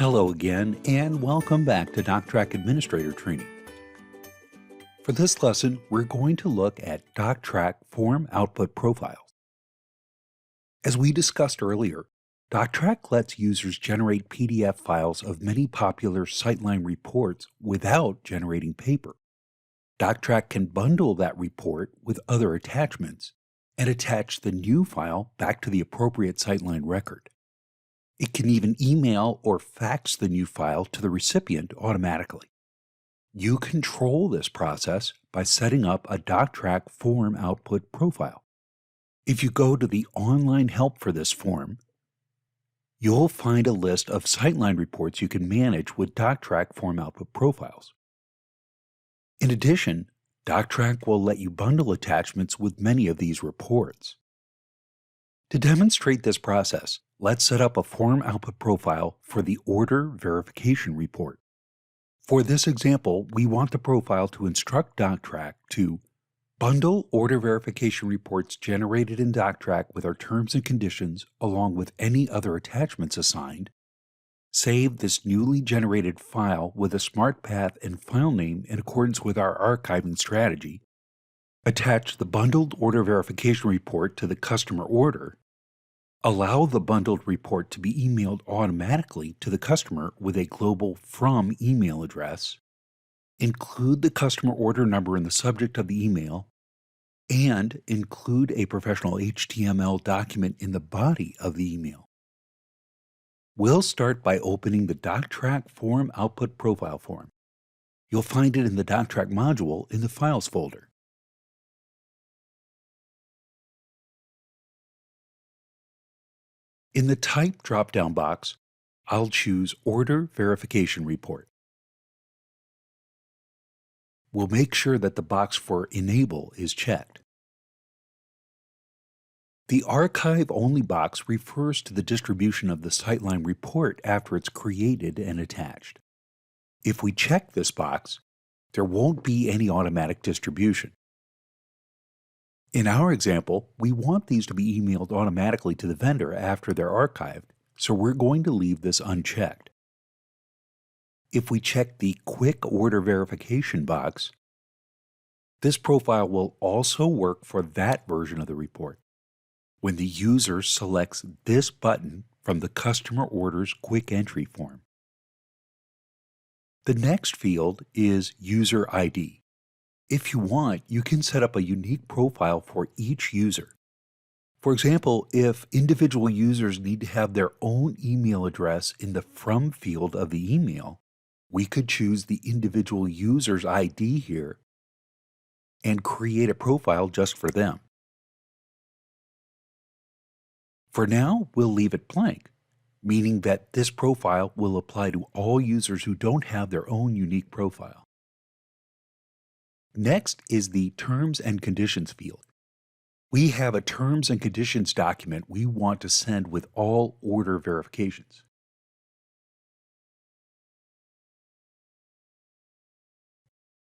Hello again, and welcome back to DocTrack Administrator Training. For this lesson, we're going to look at DocTrack Form Output Profiles. As we discussed earlier, DocTrack lets users generate PDF files of many popular Sightline reports without generating paper. DocTrack can bundle that report with other attachments and attach the new file back to the appropriate Sightline record. It can even email or fax the new file to the recipient automatically. You control this process by setting up a DocTrack Form Output Profile. If you go to the online help for this form, you'll find a list of Sightline reports you can manage with DocTrack Form Output Profiles. In addition, DocTrack will let you bundle attachments with many of these reports. To demonstrate this process, let's set up a Form Output Profile for the Order Verification Report. For this example, we want the profile to instruct DocTrack to bundle order verification reports generated in DocTrack with our terms and conditions along with any other attachments assigned, save this newly generated file with a smart path and file name in accordance with our archiving strategy, attach the bundled order verification report to the customer order, allow the bundled report to be emailed automatically to the customer with a global from email address, include the customer order number in the subject of the email, and include a professional HTML document in the body of the email. We'll start by opening the DocTrack Form Output Profile form. You'll find it in the DocTrack module in the Files folder. In the Type drop-down box, I'll choose Order Verification Report. We'll make sure that the box for Enable is checked. The Archive Only box refers to the distribution of the Sightline report after it's created and attached. If we check this box, there won't be any automatic distribution. In our example, we want these to be emailed automatically to the vendor after they're archived, so we're going to leave this unchecked. If we check the Quick Order Verification box, this profile will also work for that version of the report when the user selects this button from the Customer Orders Quick Entry form. The next field is User ID. If you want, you can set up a unique profile for each user. For example, if individual users need to have their own email address in the From field of the email, we could choose the individual user's ID here and create a profile just for them. For now, we'll leave it blank, meaning that this profile will apply to all users who don't have their own unique profile. Next is the Terms and Conditions field. We have a Terms and Conditions document we want to send with all order verifications.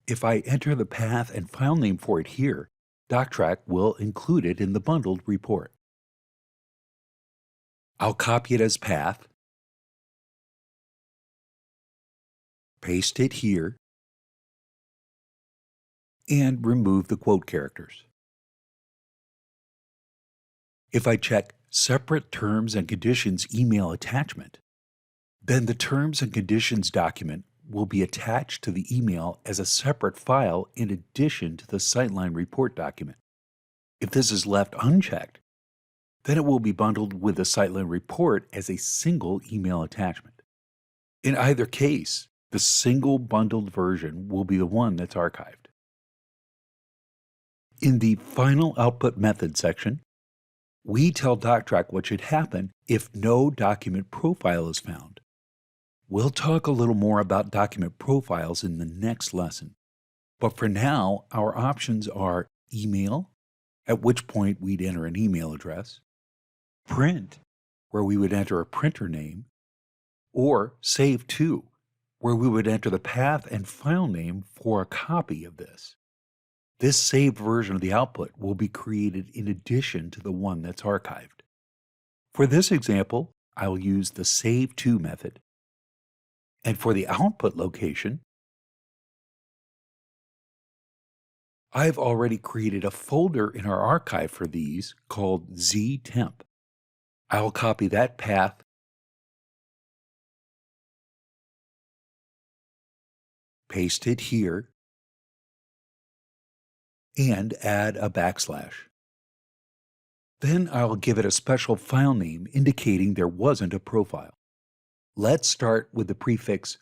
If I enter the path and file name for it here, DocTrack will include it in the bundled report. I'll copy it as path, paste it here, and remove the quote characters. If I check Separate Terms and Conditions Email Attachment, then the Terms and Conditions document will be attached to the email as a separate file in addition to the Sightline report document. If this is left unchecked, then it will be bundled with the Sightline report as a single email attachment. In either case, the single bundled version will be the one that's archived. In the Final Output Method section, we tell DocTrack what should happen if no document profile is found. We'll talk a little more about document profiles in the next lesson, but for now, our options are email, at which point we'd enter an email address, print, where we would enter a printer name, or save to, where we would enter the path and file name for a copy of this. This saved version of the output will be created in addition to the one that's archived. For this example, I'll use the Save To method And for the output location, I've already created a folder in our archive for these called ztemp. I'll copy that path, paste it here, and add a backslash. Then I'll give it a special file name indicating there wasn't a profile. Let's start with the prefix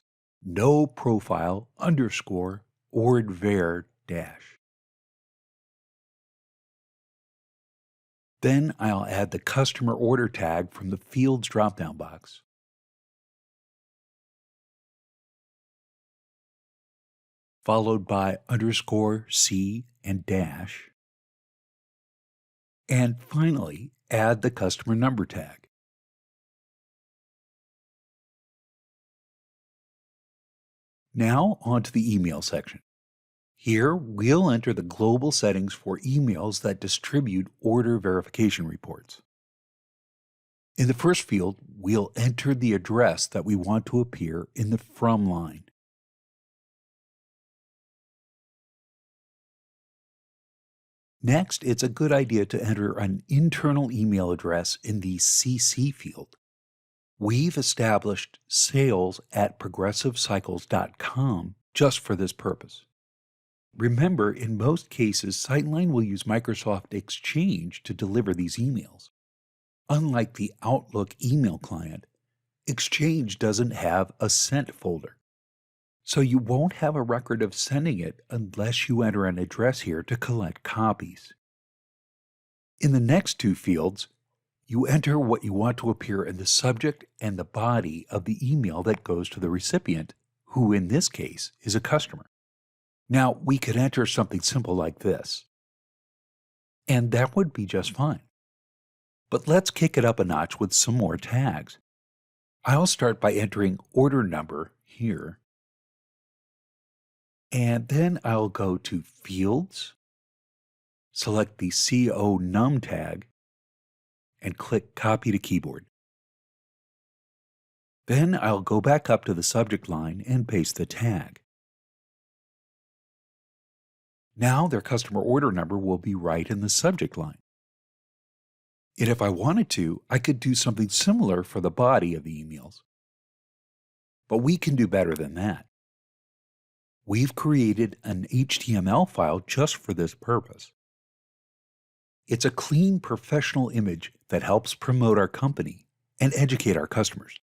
no profile underscore ordvar dash. Then I'll add the customer order tag from the Fields drop-down box. Followed by underscore C and dash. And finally, add the customer number tag. Now onto the email section. Here, we'll enter the global settings for emails that distribute order verification reports. In the first field, we'll enter the address that we want to appear in the From line. Next, it's a good idea to enter an internal email address in the CC field. We've established sales@progressivecycles.com just for this purpose. Remember, in most cases, Sightline will use Microsoft Exchange to deliver these emails. Unlike the Outlook email client, Exchange doesn't have a sent folder. So you won't have a record of sending it unless you enter an address here to collect copies. In the next two fields, you enter what you want to appear in the subject and the body of the email that goes to the recipient, who in this case is a customer. Now, we could enter something simple like this, and that would be just fine. But let's kick it up a notch with some more tags. I'll start by entering order number here, and then I'll go to Fields, select the CO num tag, and click Copy to Keyboard. Then I'll go back up to the subject line and paste the tag. Now their customer order number will be right in the subject line. And if I wanted to, I could do something similar for the body of the emails. But we can do better than that. We've created an HTML file just for this purpose. It's a clean, professional image that helps promote our company and educate our customers.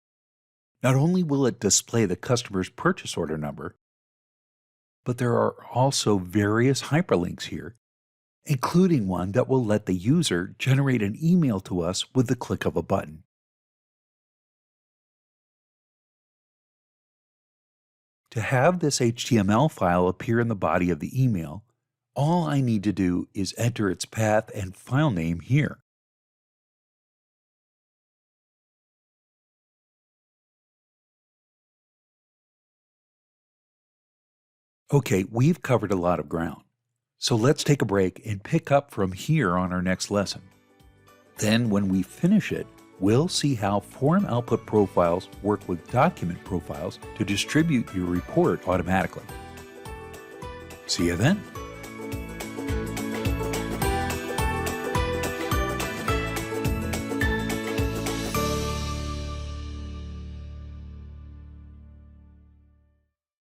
Not only will it display the customer's purchase order number, but there are also various hyperlinks here, including one that will let the user generate an email to us with the click of a button. To have this HTML file appear in the body of the email, all I need to do is enter its path and file name here. Okay, we've covered a lot of ground, so let's take a break and pick up from here on our next lesson. Then when we finish it, we'll see how form output profiles work with document profiles to distribute your report automatically. See you then.